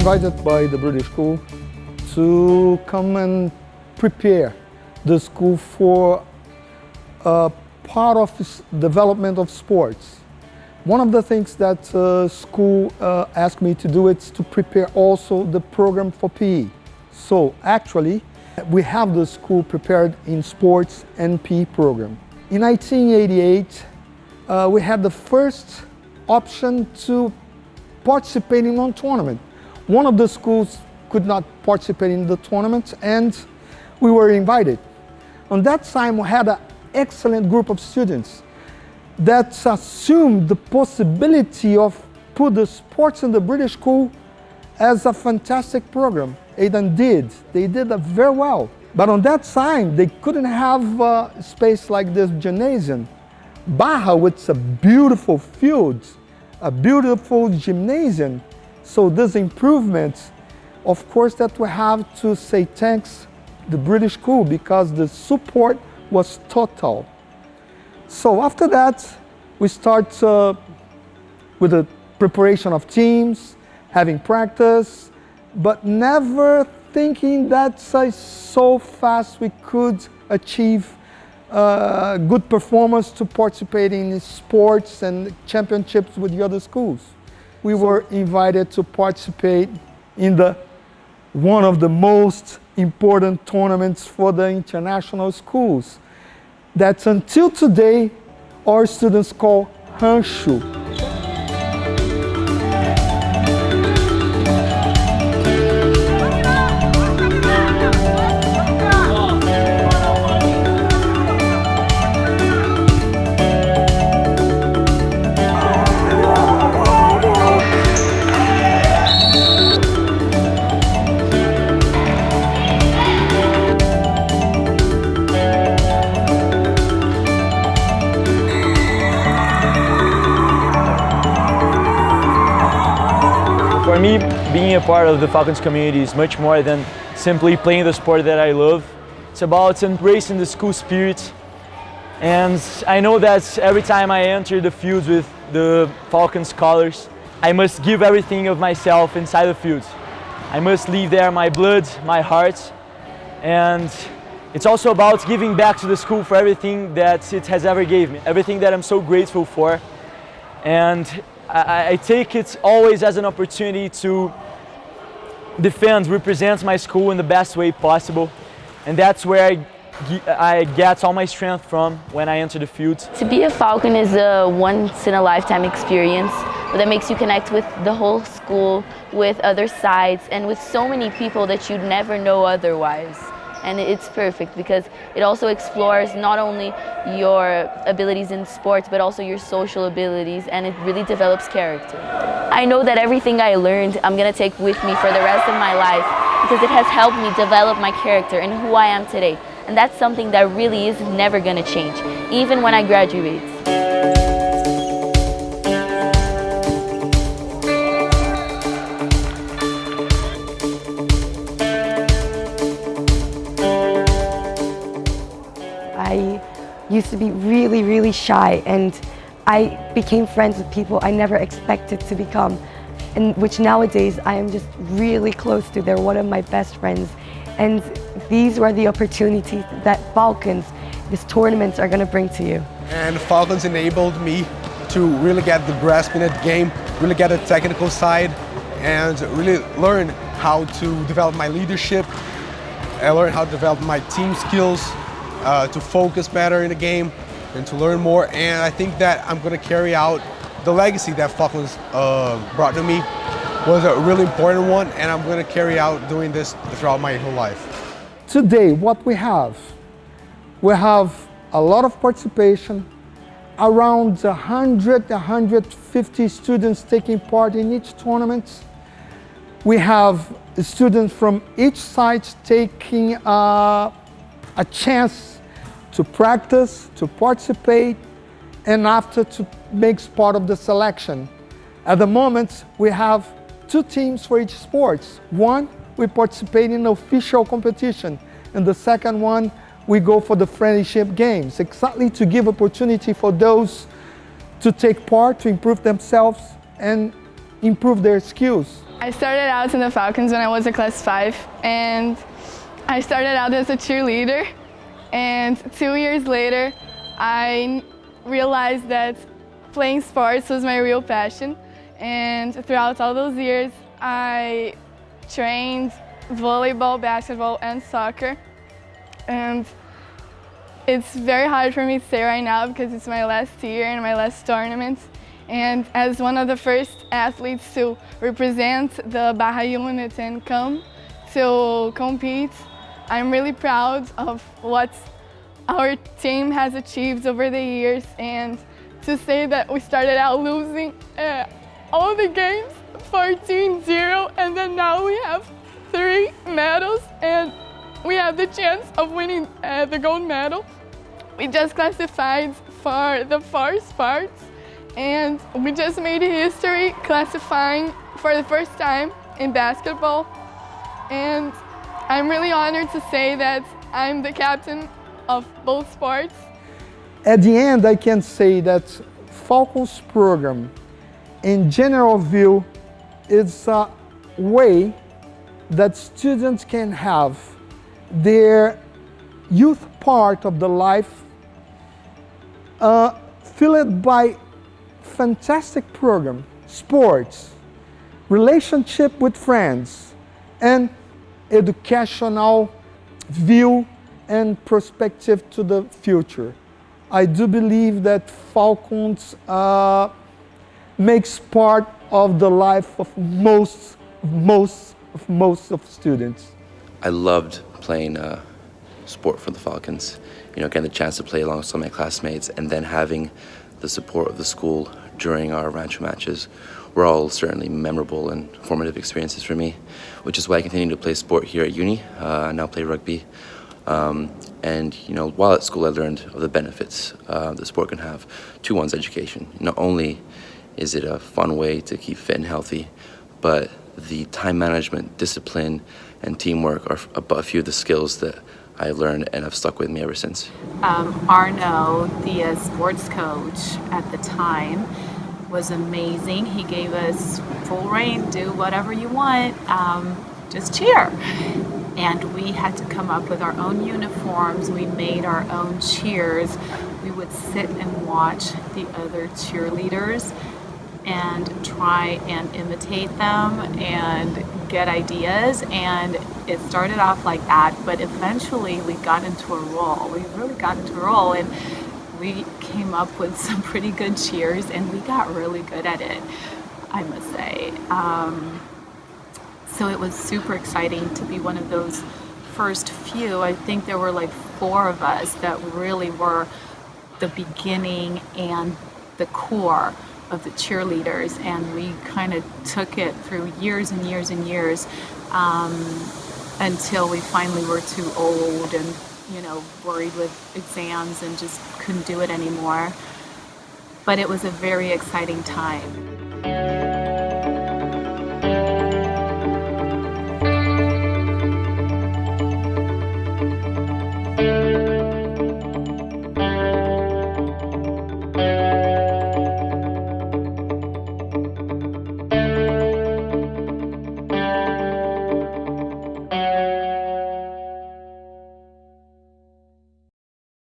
invited by the British school to come and prepare the school for part of this development of sports. One of the things that school asked me to do is to prepare also the program for PE. So actually, we have the school prepared in sports and PE program. In 1988, we had the first option to participate in one tournament. One of the schools could not participate in the tournament and we were invited. On that time, we had an excellent group of students that assumed the possibility of put the sports in the British school as a fantastic program. They did very well. But on that time, they couldn't have a space like this gymnasium. Barra, with a beautiful field, a beautiful gymnasium. So this improvement, of course, that we have to say thanks to the British school because the support was total. So after that, we start with the preparation of teams, having practice, but never thinking that so fast we could achieve good performance to participate in sports and championships with the other schools. We were invited to participate in one of the most important tournaments for the international schools that until today our students call Rancho. For me, being a part of the Falcons community is much more than simply playing the sport that I love. It's about embracing the school spirit. And I know that every time I enter the fields with the Falcons colors, I must give everything of myself inside the field. I must leave there my blood, my heart. And it's also about giving back to the school for everything that it has ever gave me, everything that I'm so grateful for. And I take it always as an opportunity to represent my school in the best way possible. And that's where I get all my strength from when I enter the field. To be a Falcon is a once-in-a-lifetime experience that makes you connect with the whole school, with other sides, and with so many people that you'd never know otherwise. And it's perfect because it also explores not only your abilities in sports, but also your social abilities, and it really develops character. I know that everything I learned, I'm gonna take with me for the rest of my life because it has helped me develop my character and who I am today. And that's something that really is never gonna change, even when I graduate. I used to be really shy, and I became friends with people I never expected to become, and which nowadays I am just really close to. They're one of my best friends, and these were the opportunities that Falcons, these tournaments, are going to bring to you. And Falcons enabled me to really get the grasp in that game, really get the technical side, and really learn how to develop my leadership. I learned how to develop my team skills, to focus better in the game and to learn more. And I think that I'm going to carry out the legacy that Falcons brought to me. Was a really important one, and I'm going to carry out doing this throughout my whole life. Today, what we have a lot of participation, around 100, 150 students taking part in each tournament. We have students from each side taking a chance to practice, to participate, and after to make part of the selection. At the moment, we have 2 teams for each sport. One, we participate in official competition, and the second one, we go for the friendship games, exactly to give opportunity for those to take part, to improve themselves and improve their skills. I started out in the Falcons when I was a class 5, and I started out as a cheerleader, and 2 years later I realized that playing sports was my real passion, and throughout all those years I trained volleyball, basketball and soccer, and it's very hard for me to say right now because it's my last year and my last tournament. And as one of the first athletes to represent the Barra unit and come to compete, I'm really proud of what our team has achieved over the years, and to say that we started out losing all the games 14-0, and then now we have 3 medals and we have the chance of winning the gold medal. We just classified for the 4 sports, and we just made history classifying for the first time in basketball. And I'm really honored to say that I'm the captain of both sports. At the end, I can say that Falcons program in general view is a way that students can have their youth part of the life filled by fantastic program, sports, relationship with friends, and educational view and perspective to the future. I do believe that Falcons makes part of the life of most of students. I loved playing sport for the Falcons. You know, getting the chance to play alongside my classmates, and then having the support of the school during our rancho matches were all certainly memorable and formative experiences for me, which is why I continue to play sport here at uni. I now play rugby. And you know, while at school I learned of the benefits the sport can have to one's education. Not only is it a fun way to keep fit and healthy, but the time management, discipline, and teamwork are a few of the skills that I learned and have stuck with me ever since. Arno, the sports coach at the time, was amazing. He gave us full reign, do whatever you want, just cheer. And we had to come up with our own uniforms. We made our own cheers. We would sit and watch the other cheerleaders and try and imitate them and get ideas. And it started off like that, but eventually we got into a roll. We really got into a roll, and we came up with some pretty good cheers, and we got really good at it, I must say. So it was super exciting to be one of those first few. I think there were like 4 of us that really were the beginning and the core of the cheerleaders, and we kind of took it through years and years and years until we finally were too old and, you know, worried with exams and just couldn't do it anymore. But it was a very exciting time.